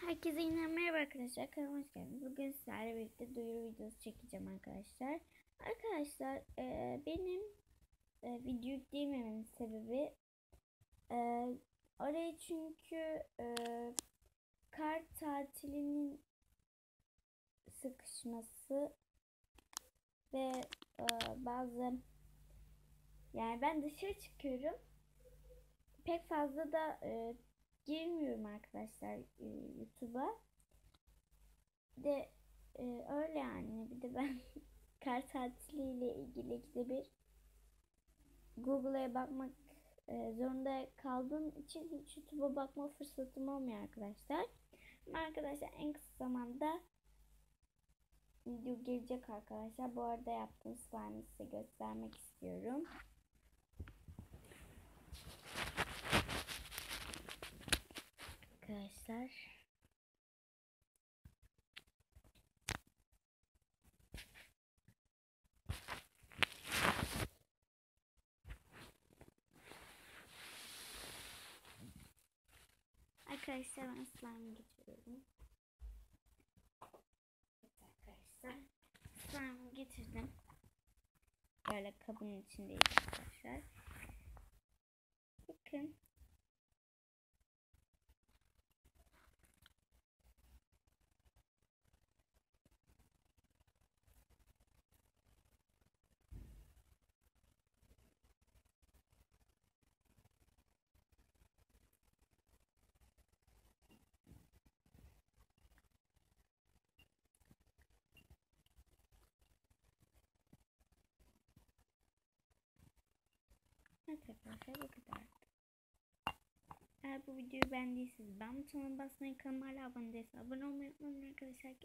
Herkese yine merhaba arkadaşlar, kanalıma hoş geldiniz. Bugün sizlerle birlikte duyuru videosu çekeceğim arkadaşlar. Arkadaşlar benim video yükleyemememin sebebi oraya çünkü kar tatilinin sıkışması ve bazı ben dışarı çıkıyorum, pek fazla da girmiyorum arkadaşlar YouTube'a. Bir de öyle yani. Bir de ben kar tatiliyle ilgili ikide bir Google'a bakmak zorunda kaldığım için hiç YouTube'a bakma fırsatım olmuyor arkadaşlar. Ama arkadaşlar en kısa zamanda video gelecek arkadaşlar. Bu arada yaptığım slime'ı size göstermek istiyorum. Arkadaşlar. Arkadaşlar ben slime getiriyorum. Evet arkadaşlar. Slime getirdim. Böyle kabın içindeyiz arkadaşlar. Bakın. Evet arkadaşlar, bu kadar. Eğer bu videoyu beğendiyseniz beğen butonuna basmayı, kanalıma hala abone değilseniz abone olmayı unutmayın arkadaşlar.